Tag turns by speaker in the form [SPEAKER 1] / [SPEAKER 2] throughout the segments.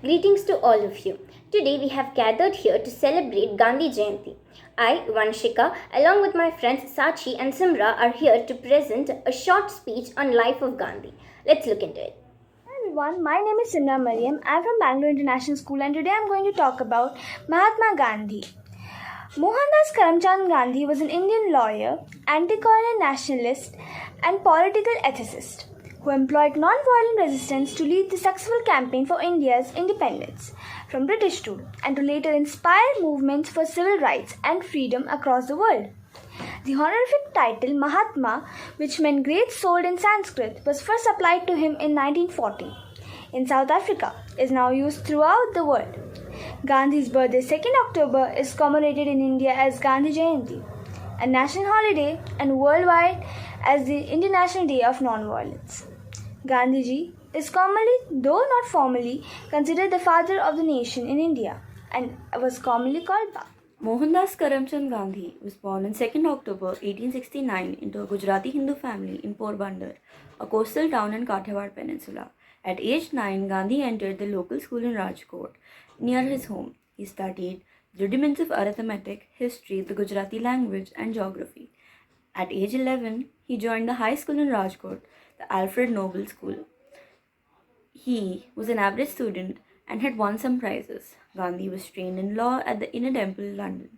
[SPEAKER 1] Greetings to all of you. Today we have gathered here to celebrate Gandhi Jayanti. I, Vanshika, along with my friends Sachi and Simra are here to present a short speech on life of Gandhi. Let's look into it.
[SPEAKER 2] Hi everyone, my name is Simra Mariam. I'm from Bangalore International School and today I'm going to talk about Mahatma Gandhi. Mohandas Karamchand Gandhi was an Indian lawyer, anti-colonial nationalist and political ethicist who employed non-violent resistance to lead the successful campaign for India's independence from British rule and to later inspire movements for civil rights and freedom across the world. The honorific title Mahatma, which meant great soul in Sanskrit, was first applied to him in 1940. In South Africa, is now used throughout the world. Gandhi's birthday 2nd October is commemorated in India as Gandhi Jayanti, a national holiday, and worldwide as the International Day of Nonviolence. Gandhiji is commonly, though not formally, considered the father of the nation in India and was commonly called Baba.
[SPEAKER 3] Mohandas Karamchand Gandhi was born on 2nd October 1869 into a Gujarati Hindu family in Porbandar, a coastal town in Kathiawar Peninsula. At age 9, Gandhi entered the local school in Rajkot, near his home. He studied the rudiments of arithmetic, history, the Gujarati language, and geography. At age 11, he joined the high school in Rajkot, the Alfred Nobel School. He was an average student and had won some prizes. Gandhi was trained in law at the Inner Temple, London,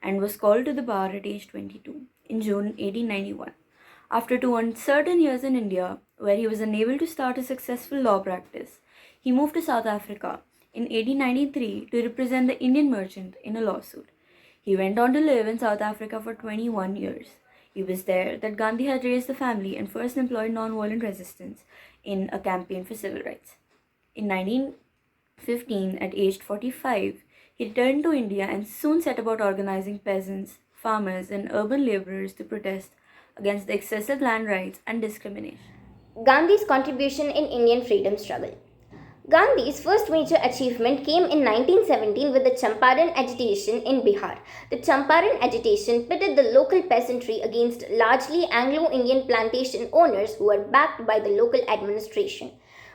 [SPEAKER 3] and was called to the bar at age 22 in June 1891. After 2 uncertain years in India, where he was unable to start a successful law practice, he moved to South Africa in 1893 to represent the Indian merchant in a lawsuit. He went on to live in South Africa for 21 years. It was there that Gandhi had raised the family and first employed non-violent resistance in a campaign for civil rights. In 1915, at age 45, he returned to India and soon set about organizing peasants, farmers, and urban laborers to protest against the excessive land rights and discrimination.
[SPEAKER 1] Gandhi's contribution in Indian freedom struggle. Gandhi's first major achievement came in 1917 with the Champaran agitation in Bihar. The Champaran agitation pitted the local peasantry against largely Anglo-Indian plantation owners who were backed by the local administration.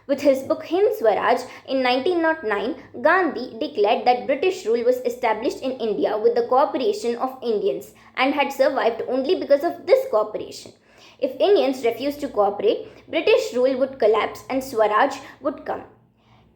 [SPEAKER 1] With his book Hind Swaraj in 1909, Gandhi declared that British rule was established in India with the cooperation of Indians and had survived only because of this cooperation. If Indians refused to cooperate, British rule would collapse and Swaraj would come.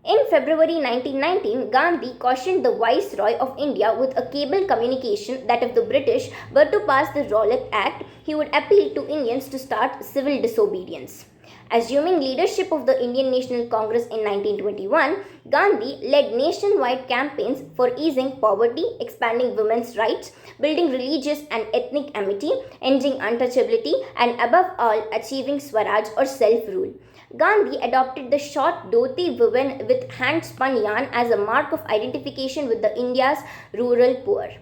[SPEAKER 1] In February 1919, Gandhi cautioned the Viceroy of India with a cable communication that if the British were to pass the Rowlatt Act, he would appeal to Indians to start civil disobedience. Assuming leadership of the Indian National Congress in 1921, Gandhi led nationwide campaigns for easing poverty, expanding women's rights, building religious and ethnic amity, ending untouchability, and above all, achieving Swaraj or self-rule. Gandhi adopted the short dhoti woven with hand-spun yarn as a mark of identification with the India's rural poor.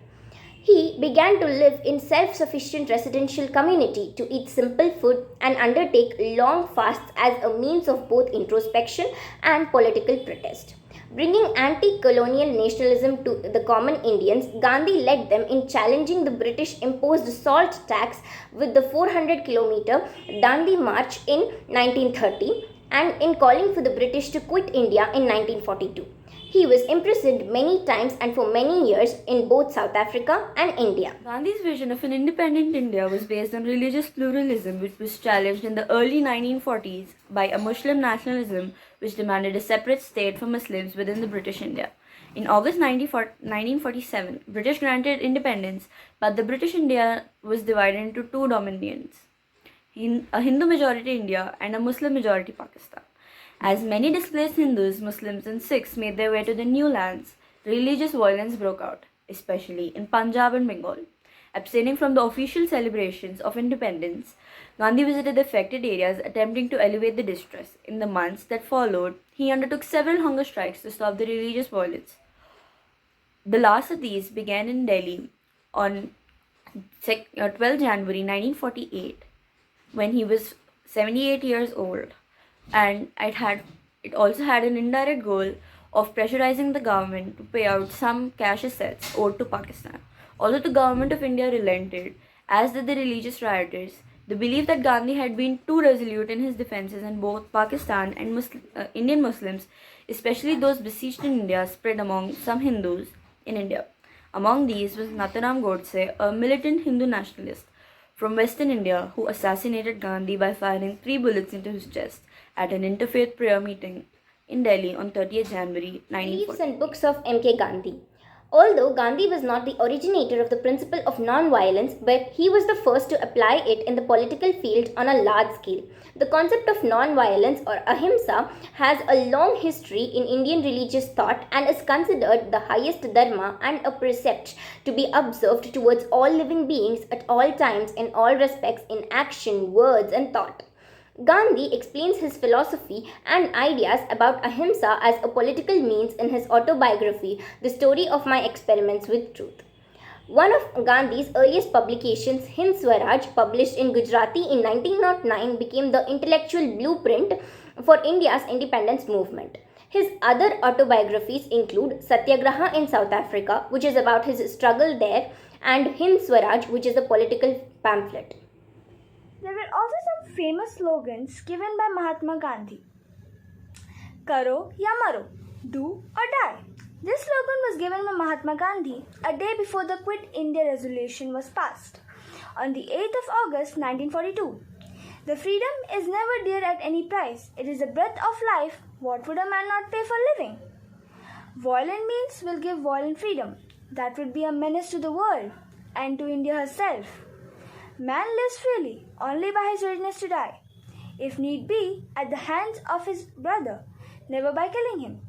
[SPEAKER 1] He began to live in self-sufficient residential community, to eat simple food and undertake long fasts as a means of both introspection and political protest. Bringing anti-colonial nationalism to the common Indians, Gandhi led them in challenging the British imposed salt tax with the 400-kilometer Dandi March in 1930 and in calling for the British to quit India in 1942. He was imprisoned many times and for many years in both South Africa and India.
[SPEAKER 3] Gandhi's vision of an independent India was based on religious pluralism, which was challenged in the early 1940s by a Muslim nationalism which demanded a separate state for Muslims within the British India. In August 1947, British granted independence, but the British India was divided into two dominions, a Hindu majority India and a Muslim majority Pakistan. As many displaced Hindus, Muslims, and Sikhs made their way to the new lands, religious violence broke out, especially in Punjab and Bengal. Abstaining from the official celebrations of independence, Gandhi visited the affected areas attempting to alleviate the distress. In the months that followed, he undertook several hunger strikes to stop the religious violence. The last of these began in Delhi on 12 January 1948, when he was 78 years old. And it also had an indirect goal of pressurizing the government to pay out some cash assets owed to Pakistan. Although the government of India relented, as did the religious rioters, The belief that Gandhi had been too resolute in his defenses in both Pakistan and Indian Muslims, especially those besieged in India, spread among some Hindus in India. Among these was Nathuram Godse, a militant Hindu nationalist from Western India who assassinated Gandhi by firing 3 bullets into his chest at an interfaith prayer meeting in Delhi on 30th January
[SPEAKER 1] Beliefs
[SPEAKER 3] 1940.
[SPEAKER 1] and books of M.K. Gandhi. Although Gandhi was not the originator of the principle of non-violence, but he was the first to apply it in the political field on a large scale. The concept of non-violence or ahimsa has a long history in Indian religious thought and is considered the highest dharma and a precept to be observed towards all living beings at all times in all respects in action, words and thought. Gandhi explains his philosophy and ideas about ahimsa as a political means in his autobiography, The Story of My Experiments with Truth. One of Gandhi's earliest publications, Hind Swaraj, published in Gujarati in 1909, became the intellectual blueprint for India's independence movement. His other autobiographies include Satyagraha in South Africa, which is about his struggle there, and Hind Swaraj, which is a political pamphlet.
[SPEAKER 2] There were also some famous slogans given by Mahatma Gandhi. Karo ya maro, do or die. This slogan was given by Mahatma Gandhi a day before the Quit India resolution was passed, on the 8th of August 1942. The freedom is never dear at any price. It is the breath of life. What would a man not pay for living? Violent means will give violent freedom. That would be a menace to the world and to India herself. Man lives freely only by his readiness to die, if need be, at the hands of his brother, never by killing him.